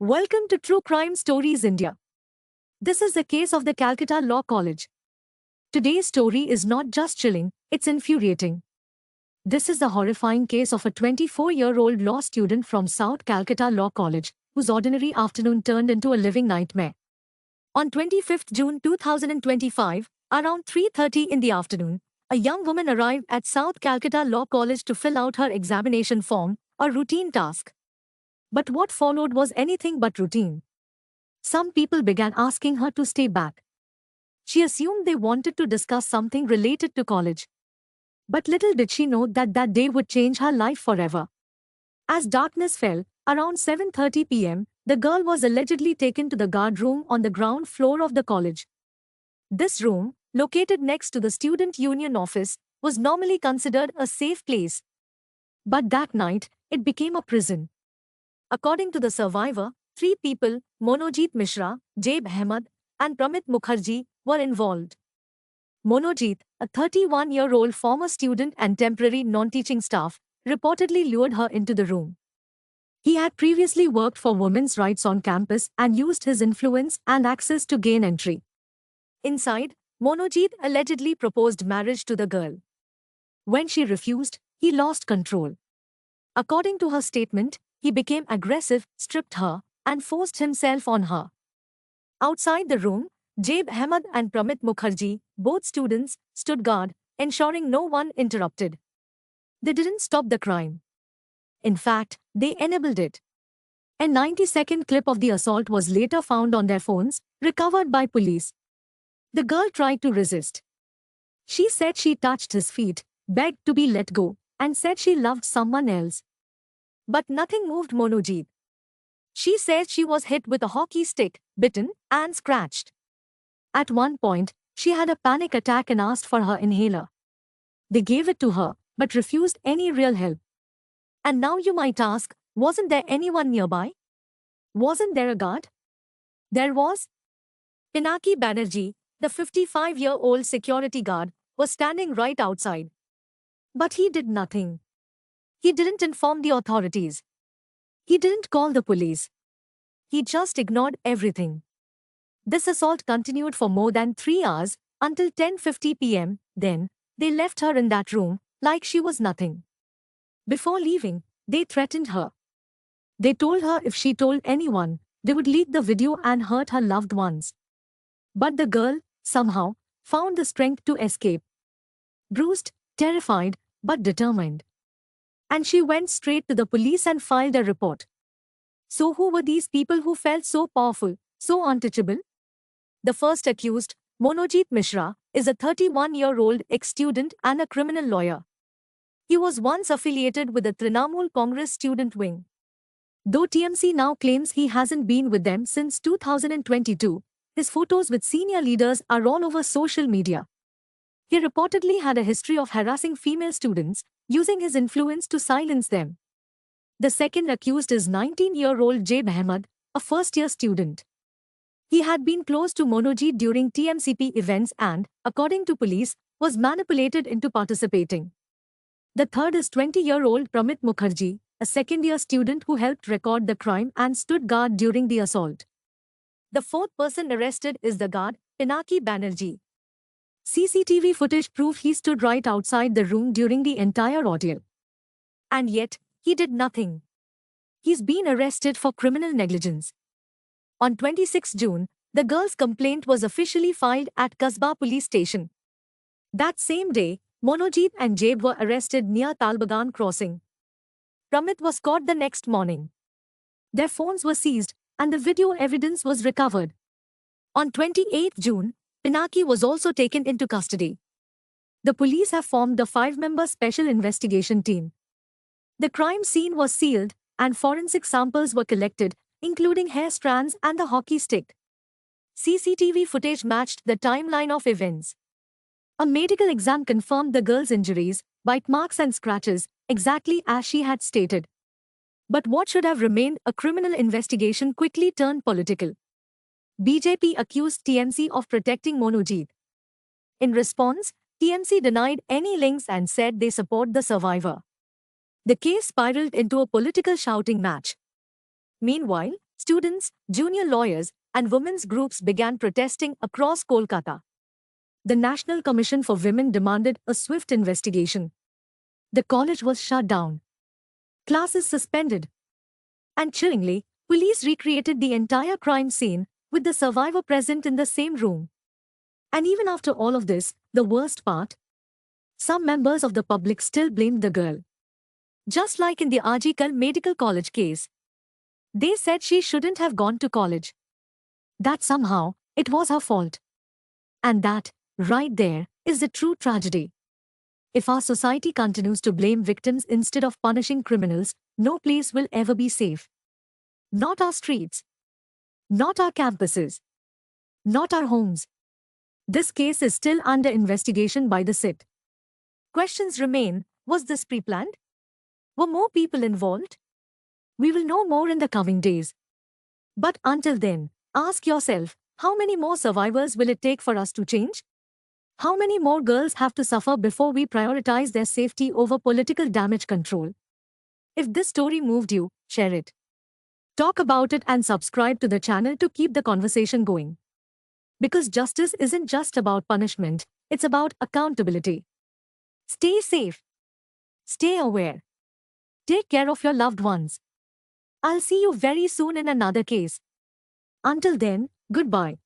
Welcome to True Crime Stories India. This is the case of the Calcutta Law College. Today's story is not just chilling, it's infuriating. This is the horrifying case of a 24-year-old law student from South Calcutta Law College, whose ordinary afternoon turned into a living nightmare. On 25th June 2025, around 3:30 in the afternoon, a young woman arrived at South Calcutta Law College to fill out her examination form, a routine task. But what followed was anything but routine. Some people began asking her to stay back. She assumed they wanted to discuss something related to college. But little did she know that that day would change her life forever. As darkness fell, around 7:30 p.m., the girl was allegedly taken to the guard room on the ground floor of the college. This room, located next to the student union office, was normally considered a safe place. But that night, it became a prison. According to the survivor, 3 people, Monojit Mishra, Jabe Ahmed, and Pramit Mukherjee, were involved. Monojit, a 31-year-old former student and temporary non-teaching staff, reportedly lured her into the room. He had previously worked for women's rights on campus and used his influence and access to gain entry. Inside, Monojit allegedly proposed marriage to the girl. When she refused, he lost control. According to her statement, he became aggressive, stripped her, and forced himself on her. Outside the room, Jabe Ahmed and Pramit Mukherjee, both students, stood guard, ensuring no one interrupted. They didn't stop the crime. In fact, they enabled it. A 90-second clip of the assault was later found on their phones, recovered by police. The girl tried to resist. She said she touched his feet, begged to be let go, and said she loved someone else. But nothing moved Monojit. She said she was hit with a hockey stick, bitten, and scratched. At one point, she had a panic attack and asked for her inhaler. They gave it to her, but refused any real help. And now you might ask, wasn't there anyone nearby? Wasn't there a guard? There was. Pinaki Banerjee, the 55-year-old security guard, was standing right outside. But he did nothing. He didn't inform the authorities. He didn't call the police. He just ignored everything. This assault continued for more than 3 hours, until 10:50 p.m., then, they left her in that room, like she was nothing. Before leaving, they threatened her. They told her if she told anyone, they would leak the video and hurt her loved ones. But the girl, somehow, found the strength to escape. Bruised, terrified, but determined. And she went straight to the police and filed a report. So who were these people who felt so powerful, so untouchable? The first accused, Monojit Mishra, is a 31-year-old ex-student and a criminal lawyer. He was once affiliated with the Trinamool Congress student wing. Though TMC now claims he hasn't been with them since 2022, his photos with senior leaders are all over social media. He reportedly had a history of harassing female students, using his influence to silence them. The second accused is 19-year-old Jabe Ahmed, a first-year student. He had been close to Monojit during TMCP events and, according to police, was manipulated into participating. The third is 20-year-old Pramit Mukherjee, a second-year student who helped record the crime and stood guard during the assault. The fourth person arrested is the guard, Pinaki Banerjee. CCTV footage proved he stood right outside the room during the entire ordeal. And yet, he did nothing. He's been arrested for criminal negligence. On 26 June, the girl's complaint was officially filed at Kasbah police station. That same day, Monojit and Jabe were arrested near Talbagan crossing. Pramit was caught the next morning. Their phones were seized, and the video evidence was recovered. On 28 June, Pinaki was also taken into custody. The police have formed a 5-member special investigation team. The crime scene was sealed, and forensic samples were collected, including hair strands and the hockey stick. CCTV footage matched the timeline of events. A medical exam confirmed the girl's injuries, bite marks and scratches, exactly as she had stated. But what should have remained a criminal investigation quickly turned political. BJP accused TMC of protecting Monojit. In response, TMC denied any links and said they support the survivor. The case spiraled into a political shouting match. Meanwhile, Students, junior lawyers, and women's groups began protesting across Kolkata. The National Commission for Women demanded a swift investigation. The college was shut down, classes suspended, and chillingly, police recreated the entire crime scene with the survivor present in the same room. And even after all of this, the worst part? Some members of the public still blamed the girl. Just like in the Ajikal Medical College case. They said she shouldn't have gone to college. That somehow, it was her fault. And that, right there, is the true tragedy. If our society continues to blame victims instead of punishing criminals, no place will ever be safe. Not our streets. Not our campuses. Not our homes. This case is still under investigation by the SIT. Questions remain: was this pre-planned? Were more people involved? We will know more in the coming days. But until then, ask yourself, how many more survivors will it take for us to change? How many more girls have to suffer before we prioritize their safety over political damage control? If this story moved you, share it. Talk about it and subscribe to the channel to keep the conversation going. Because justice isn't just about punishment, it's about accountability. Stay safe. Stay aware. Take care of your loved ones. I'll see you very soon in another case. Until then, goodbye.